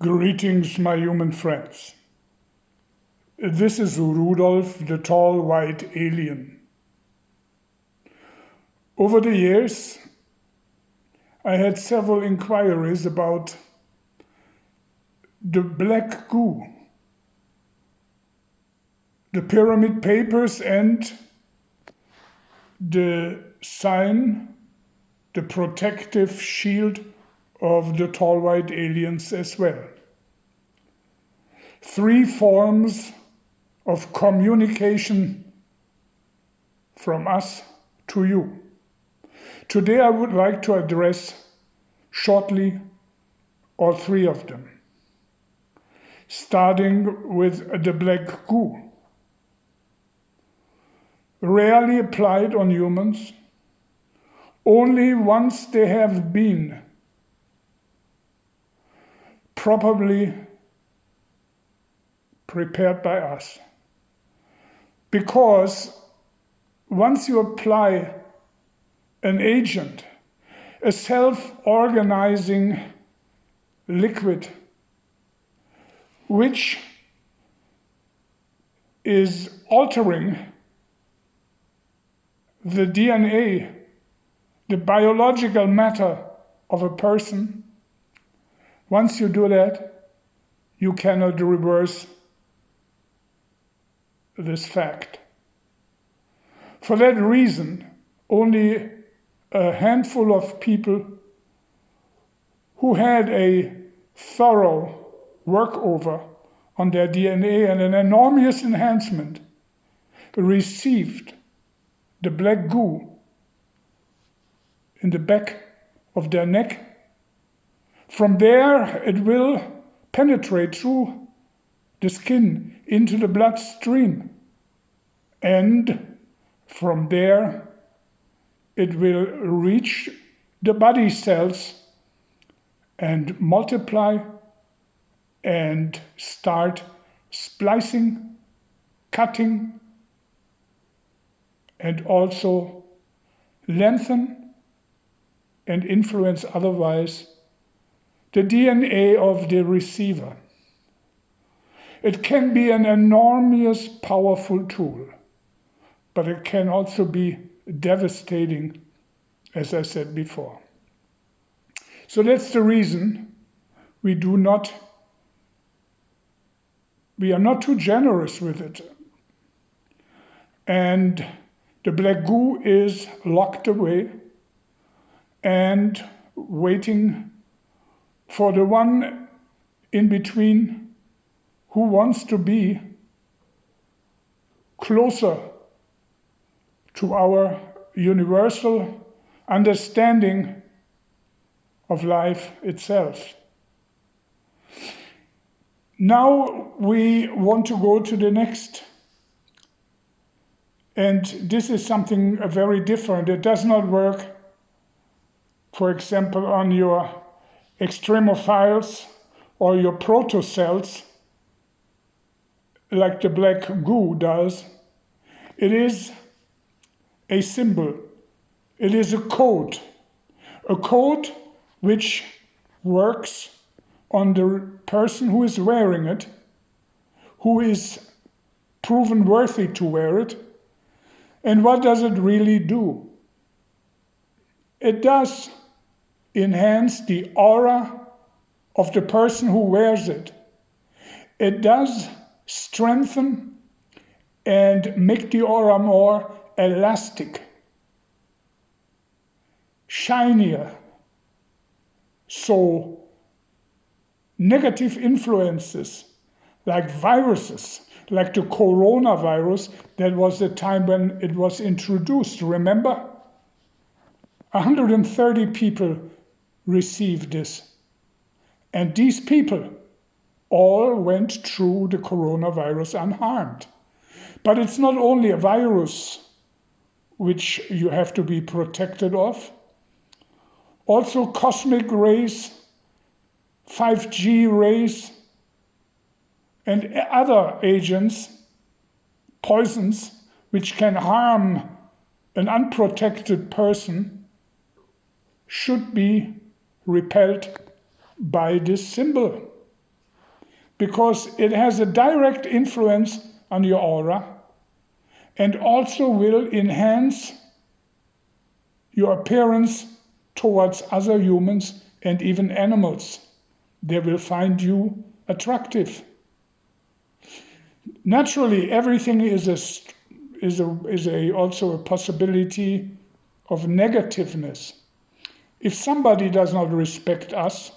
Greetings, my human friends. This is Rudolf, the tall white alien. Over the years, I had several inquiries about the black goo, the Pyramide papers, and the sign, the protective shield of the tall white aliens as well. 3 forms of communication from us to you. Today I would like to address shortly all 3 of them, starting with the black goo. Rarely applied on humans, only once they have been properly prepared by us. Because once you apply an agent, a self-organizing liquid, which is altering the DNA, the biological matter of a person, once you do that, you cannot reverse this fact. For that reason, only a handful of people who had a thorough workover on their DNA and an enormous enhancement received the black goo in the back of their neck. From there, it will penetrate through the skin into the bloodstream. And from there, it will reach the body cells and multiply and start splicing, cutting, and also lengthen and influence otherwise the DNA of the receiver. It can be an enormous, powerful tool, but it can also be devastating, as I said before. So that's the reason we are not too generous with it. And the black goo is locked away and waiting for the one in between who wants to be closer to our universal understanding of life itself. Now we want to go to the next. And this is something very different. It does not work, for example, on your extremophiles or your protocells like the black goo does. It is a symbol. It is a code which works on the person who is wearing it, who is proven worthy to wear it. And what does it really do? It does enhance the aura of the person who wears it. It does strengthen and make the aura more elastic, shinier. So negative influences like viruses, like the coronavirus, that was the time when it was introduced. Remember? 130 people received this. And these people all went through the coronavirus unharmed. But it's not only a virus which you have to be protected of. Also cosmic rays, 5G rays, and other agents, poisons, which can harm an unprotected person, should be repelled by this symbol. because it has a direct influence on your aura and also will enhance your appearance towards other humans and even animals. They will find you attractive. Naturally, everything is also a possibility of negativeness. If somebody does not respect us,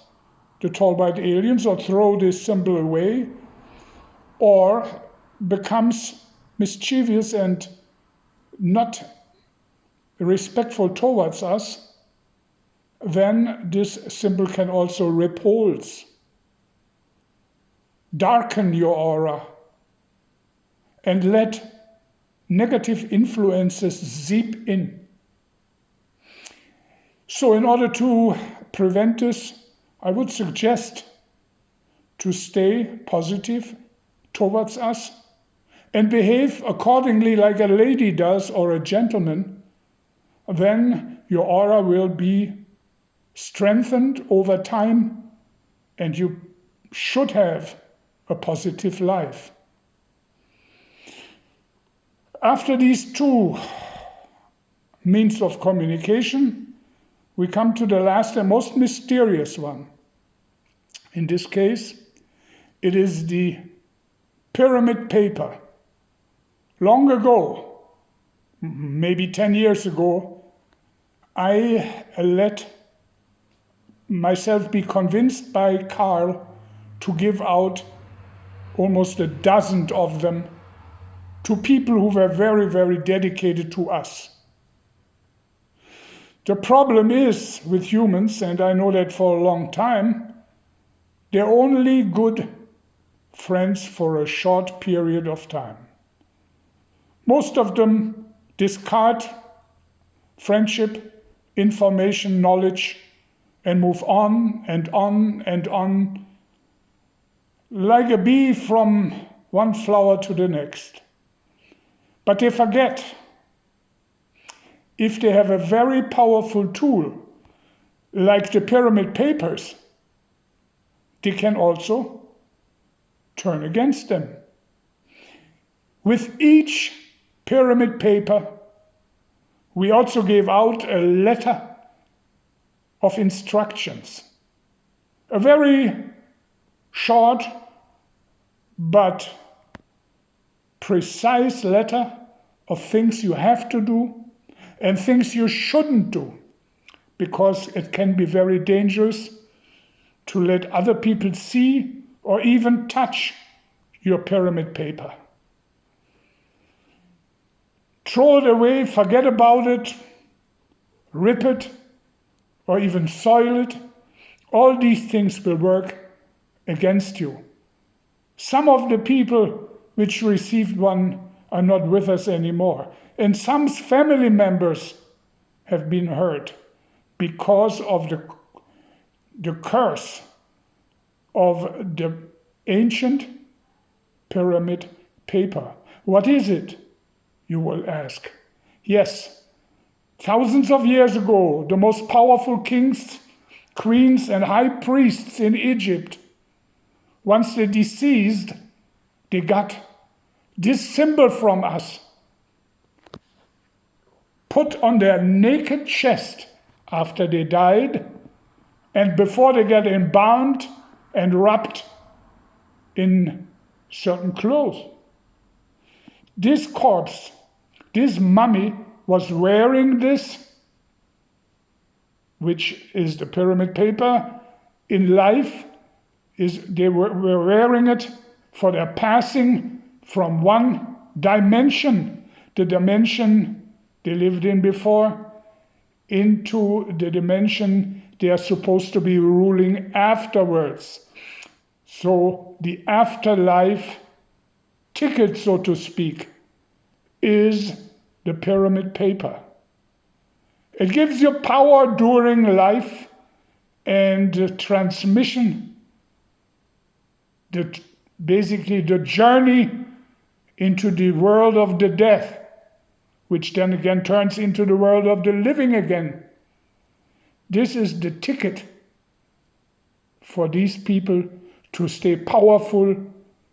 the tall white aliens, or throw this symbol away, or becomes mischievous and not respectful towards us, then this symbol can also repulse, darken your aura, and let negative influences seep in. So in order to prevent this, I would suggest to stay positive towards us and behave accordingly like a lady does or a gentleman. Then your aura will be strengthened over time and you should have a positive life. After these two means of communication, we come to the last and most mysterious one. In this case, it is the pyramid paper. Long ago, maybe 10 years ago, I let myself be convinced by Carl to give out almost a dozen of them to people who were very, very dedicated to us. The problem is with humans, and I know that for a long time, they're only good friends for a short period of time. Most of them discard friendship, information, knowledge, and move on and on and on, like a bee from one flower to the next. But they forget, if they have a very powerful tool, like the pyramid papers, they can also turn against them. With each pyramid paper, we also gave out a letter of instructions. A very short but precise letter of things you have to do and things you shouldn't do, because it can be very dangerous to let other people see or even touch your pyramid paper. Throw it away, forget about it, rip it, or even soil it. All these things will work against you. Some of the people which received one are not with us anymore. And some family members have been hurt because of the curse of the ancient pyramid paper. What is it, you will ask? Yes, thousands of years ago, the most powerful kings, queens, and high priests in Egypt, once they deceased, they got this symbol from us put on their naked chest after they died and before they get embalmed and wrapped in certain clothes. This corpse, this mummy, was wearing this, which is the pyramid paper, in life. They were wearing it for their passing from one dimension, the dimension they lived in before, into the dimension they are supposed to be ruling afterwards. So the afterlife ticket, so to speak, is the pyramid paper. It gives you power during life and the transmission, basically the journey into the world of the death, which then again turns into the world of the living again. This is the ticket for these people to stay powerful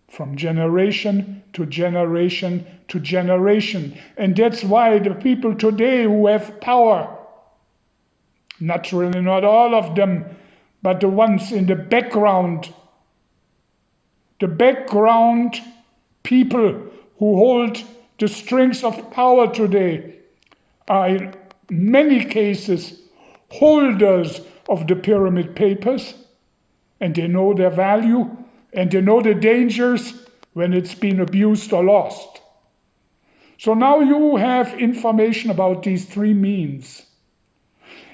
from generation to generation to generation. And that's why the people today who have power, naturally not all of them, but the ones in the background people who hold the strings of power today are in many cases holders of the pyramid papers, and they know their value and they know the dangers when it's been abused or lost. So now you have information about these three means,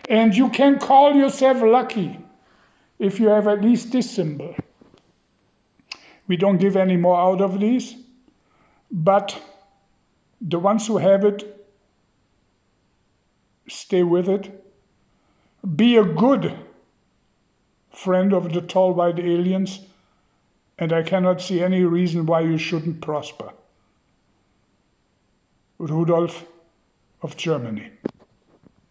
and you can call yourself lucky if you have at least this symbol. We don't give any more out of these, but the ones who have it, stay with it. Be a good friend of the tall white aliens, and I cannot see any reason why you shouldn't prosper. Rudolf of Germany.